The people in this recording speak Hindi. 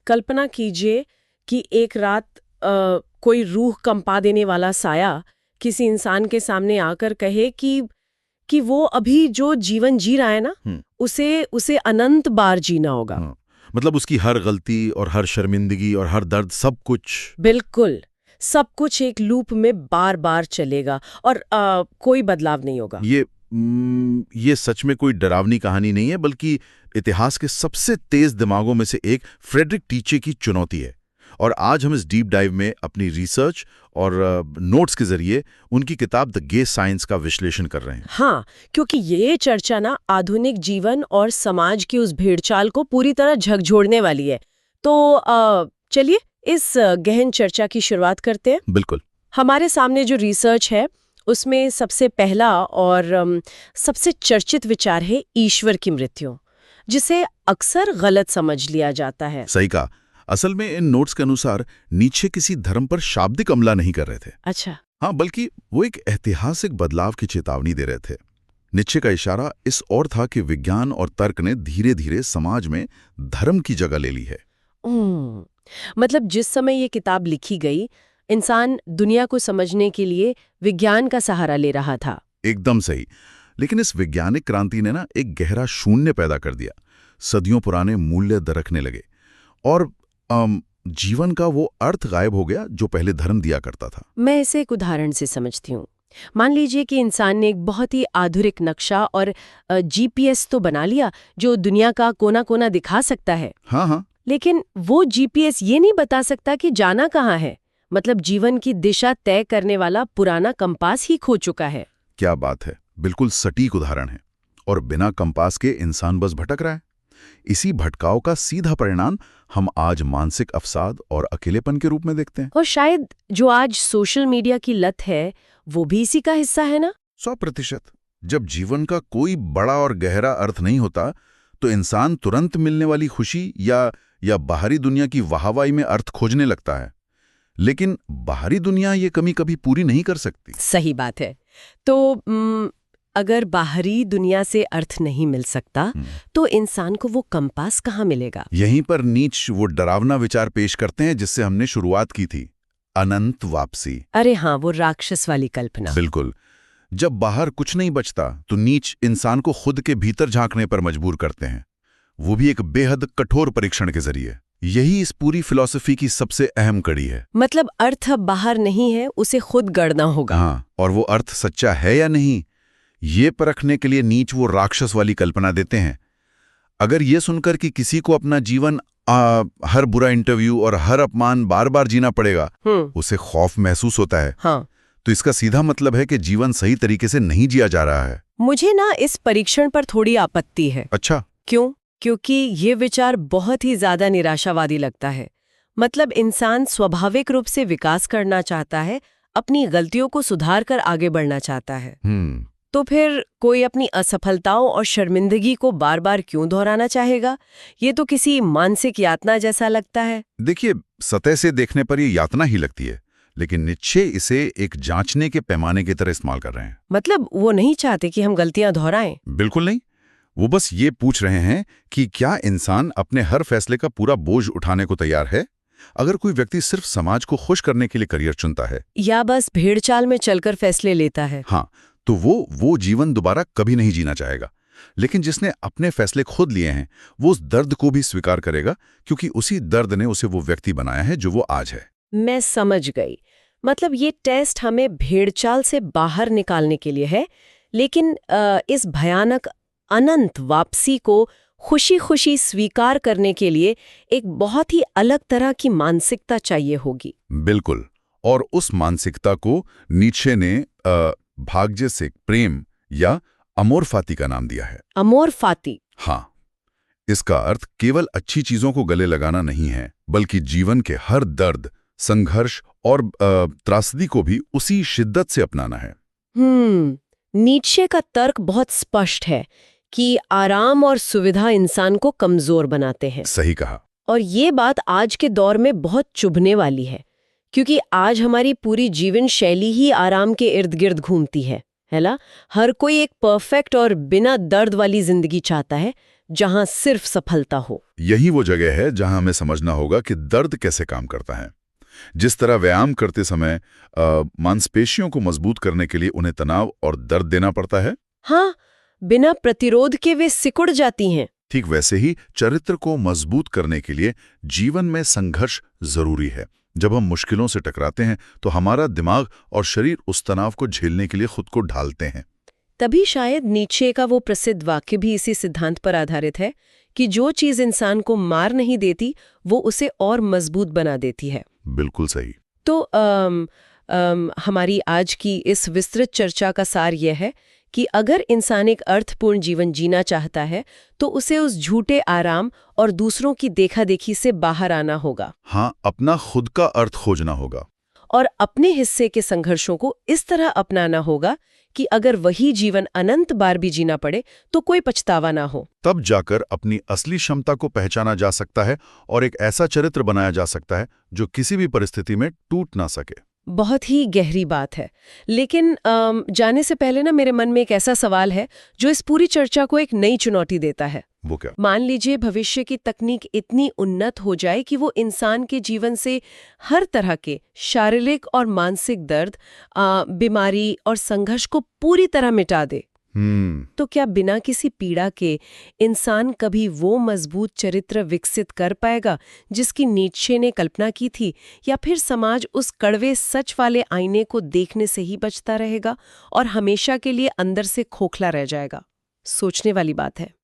कल्पना कीजिए कि एक रात कोई रूह कंपा देने वाला साया किसी इंसान के सामने आकर कहे कि वो अभी जो जीवन जी रहा है ना, उसे अनंत बार जीना होगा। मतलब उसकी हर गलती और हर शर्मिंदगी और हर दर्द, सब कुछ। बिल्कुल, सब कुछ एक लूप में बार बार चलेगा और कोई बदलाव नहीं होगा। ये सच में कोई डरावनी कहानी नहीं है, बल्कि इतिहास के सबसे तेज दिमागों में से एक फ्रेडरिक नीत्शे की चुनौती है। और आज हम इस डीप डाइव में अपनी रिसर्च और नोट्स के जरिए उनकी किताब द गे साइंस का विश्लेषण कर रहे हैं। हाँ, क्योंकि ये चर्चा ना आधुनिक जीवन और समाज की उस भेड़चाल को पूरी तरह झकझोरने वाली है। तो चलिए इस गहन चर्चा की शुरुआत करते हैं। बिल्कुल। हमारे सामने जो रिसर्च है उसमें सबसे पहला और सबसे चर्चित विचार है ईश्वर की मृत्यु, जिसे अक्सर गलत समझ लिया जाता है। सही कहा। असल में इन नोट्स के अनुसार नीत्शे किसी धर्म पर शाब्दिक हमला नहीं कर रहे थे। अच्छा। हाँ, बल्कि वो एक ऐतिहासिक बदलाव की चेतावनी दे रहे थे। नीत्शे का इशारा इस ओर था कि विज्ञान और तर्क ने धीरे धीरे समाज में धर्म की जगह ले ली है। मतलब जिस समय ये किताब लिखी गई, इंसान दुनिया को समझने के लिए विज्ञान का सहारा ले रहा था। एकदम सही। लेकिन इस वैज्ञानिक क्रांति ने ना एक गहरा शून्य पैदा कर दिया। सदियों पुराने मूल्य दरकने लगे और जीवन का वो अर्थ गायब हो गया जो पहले धर्म दिया करता था। मैं इसे एक उदाहरण से समझती हूँ। मान लीजिए कि इंसान ने एक बहुत ही आधुनिक नक्शा और जीपीएस तो बना लिया जो दुनिया का कोना कोना दिखा सकता है। हाँ। लेकिन वो जीपीएस ये नहीं बता सकता कि जाना कहाँ है। मतलब जीवन की दिशा तय करने वाला पुराना कंपास ही खो चुका है। क्या बात है, बिल्कुल सटीक उदाहरण है। और बिना कंपास के इंसान बस भटक रहा है। इसी भटकाव का सीधा परिणाम हम आज मानसिक अवसाद और अकेलेपन के रूप में देखते हैं। और शायद जो आज सोशल मीडिया की लत है वो भी इसी का हिस्सा है ना। 100%। जब जीवन का कोई बड़ा और गहरा अर्थ नहीं होता तो इंसान तुरंत मिलने वाली खुशी या बाहरी दुनिया की वाहवाही में अर्थ खोजने लगता है। लेकिन बाहरी दुनिया ये कमी कभी पूरी नहीं कर सकती। सही बात है। तो अगर बाहरी दुनिया से अर्थ नहीं मिल सकता तो इंसान को वो कंपास कहाँ मिलेगा? यहीं पर नीत्शे वो डरावना विचार पेश करते हैं जिससे हमने शुरुआत की थी, अनंत वापसी। अरे हाँ, वो राक्षस वाली कल्पना। बिल्कुल। जब बाहर कुछ नहीं बचता तो नीत्शे इंसान को खुद के भीतर झांकने पर मजबूर करते हैं, वो भी एक बेहद कठोर परीक्षण के जरिए। यही इस पूरी फिलॉसफी की सबसे अहम कड़ी है। मतलब अर्थ अब बाहर नहीं है, उसे खुद गढ़ना होगा। हाँ, और वो अर्थ सच्चा है या नहीं ये परखने के लिए नीत्शे वो राक्षस वाली कल्पना देते हैं। अगर ये सुनकर कि किसी को अपना जीवन हर बुरा इंटरव्यू और हर अपमान बार बार जीना पड़ेगा, उसे खौफ महसूस होता है। हाँ। तो इसका सीधा मतलब है कि जीवन सही तरीके से नहीं जिया जा रहा है। मुझे ना इस परीक्षण पर थोड़ी आपत्ति है। अच्छा, क्यों? क्योंकि ये विचार बहुत ही ज्यादा निराशावादी लगता है। मतलब इंसान स्वाभाविक रूप से विकास करना चाहता है, अपनी गलतियों को सुधार कर आगे बढ़ना चाहता है। तो फिर कोई अपनी असफलताओं और शर्मिंदगी को बार बार क्यों दोहराना चाहेगा? ये तो किसी मानसिक यातना जैसा लगता है। देखिए, सतह से देखने पर ये यातना ही लगती है, लेकिन नीत्शे इसे एक जांचने के पैमाने की तरह इस्तेमाल कर रहे हैं। मतलब वो नहीं चाहते कि हम गलतियां दोहराएं। बिल्कुल नहीं। वो बस ये पूछ रहे हैं कि क्या इंसान अपने हर फैसले का पूरा बोझ उठाने को तैयार है? अगर कोई व्यक्ति सिर्फ समाज को खुश करने के लिए करियर चुनता है या बस भेड़चाल में चलकर फैसले लेता है, हाँ, तो वो जीवन दोबारा कभी नहीं जीना चाहेगा। लेकिन जिसने अपने फैसले खुद लिए हैं वो उस दर्द को भी स्वीकार करेगा, क्योंकि उसी दर्द ने उसे वो व्यक्ति बनाया है जो वो आज है। मैं समझ गई। मतलब ये टेस्ट हमें भेड़चाल से बाहर निकालने के लिए है, लेकिन इस भयानक अनंत वापसी को खुशी खुशी स्वीकार करने के लिए एक बहुत ही अलग तरह की मानसिकता चाहिए होगी। बिल्कुल। और उस मानसिकता को नीत्शे ने भाग्य से प्रेम या अमोर फाती का नाम दिया है। अमोर फाती? हाँ, इसका अर्थ केवल अच्छी चीजों को गले लगाना नहीं है, बल्कि जीवन के हर दर्द, संघर्ष और त्रासदी को भी उसी शिद्दत से अपनाना है। नीत्शे का तर्क बहुत स्पष्ट है कि आराम और सुविधा इंसान को कमजोर बनाते हैं। सही कहा। और ये बात आज के दौर में बहुत चुभने वाली है, क्योंकि आज हमारी पूरी जीवन शैली ही आराम के इर्द गिर्द घूमती है ना? हर कोई एक परफेक्ट और बिना दर्द वाली जिंदगी चाहता है, जहां सिर्फ सफलता हो। यही वो जगह है जहां हमें समझना होगा कि दर्द कैसे काम करता है। जिस तरह व्यायाम करते समय मांसपेशियों को मजबूत करने के लिए उन्हें तनाव और दर्द देना पड़ता है, हाँ, बिना प्रतिरोध के वे सिकुड़ जाती हैं। ठीक वैसे ही चरित्र को मजबूत करने के लिए जीवन में संघर्ष जरूरी है। जब हम मुश्किलों से टकराते हैं तो हमारा दिमाग और शरीर उस तनाव को झेलने के लिए खुद को ढालते हैं। तभी शायद नीचे का वो प्रसिद्ध वाक्य भी इसी सिद्धांत पर आधारित है कि जो चीज इंसान को मार नहीं देती वो उसे और मजबूत बना देती है। बिल्कुल सही। तो हमारी आज की इस विस्तृत चर्चा का सार यह है कि अगर इंसान एक अर्थपूर्ण जीवन जीना चाहता है तो उसे उस झूठे आराम और दूसरों की देखा-देखी से बाहर आना होगा। हाँ, अपना खुद का अर्थ खोजना होगा। और अपने हिस्से के संघर्षों को इस तरह अपनाना होगा कि अगर वही जीवन अनंत बार भी जीना पड़े तो कोई पछतावा ना हो। तब जाकर अपनी असली क्षमता को पहचाना जा सकता है और एक ऐसा चरित्र बनाया जा सकता है जो किसी भी परिस्थिति में टूट ना सके। बहुत ही गहरी बात है। लेकिन जाने से पहले ना मेरे मन में एक ऐसा सवाल है जो इस पूरी चर्चा को एक नई चुनौती देता है। वो क्या? मान लीजिए भविष्य की तकनीक इतनी उन्नत हो जाए कि वो इंसान के जीवन से हर तरह के शारीरिक और मानसिक दर्द, बीमारी और संघर्ष को पूरी तरह मिटा दे। तो क्या बिना किसी पीड़ा के इंसान कभी वो मजबूत चरित्र विकसित कर पाएगा जिसकी नीत्शे ने कल्पना की थी, या फिर समाज उस कड़वे सच वाले आईने को देखने से ही बचता रहेगा और हमेशा के लिए अंदर से खोखला रह जाएगा? सोचने वाली बात है।